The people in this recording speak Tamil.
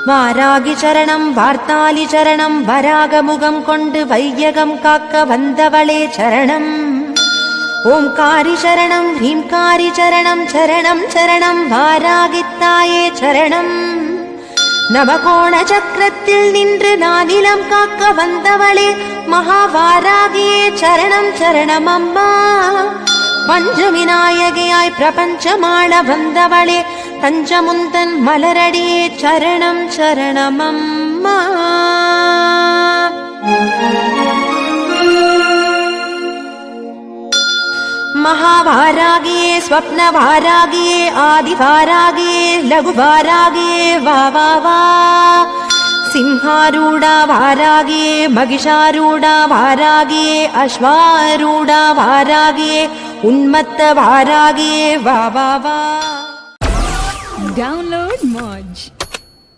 வாராகி சரணம் வார்த்தாலி சரணம் வராகமுகம் கொண்டு வையகம் காக்க வந்தவளே சரணம். ஓம்காரி சரணம் ஹ்ரீம்காரி சரணம் சரணம் சரணம் வாராகித்தாயே சரணம். நவகோண சக்கரத்தில் நின்று நானிலம் காக்க வந்தவளே மகாவாராகியே சரணம் சரணம் அம்மா. பஞ்சவிநாயகியாய் பிரபஞ்சமாள வந்தவளே தஞ்சமுந்தன் மலரடியே சரணம் சரணம் அம்மா. महावारागिये स्वप्नवारागिये आदिवारागिये लघुवारागिये वा वा वा. सिंहारूढा वारागिये महिषारूढा वारागिये अश्वारूढा वारागिये उन्मत्त वारागिये वा वा वा. Download Moj.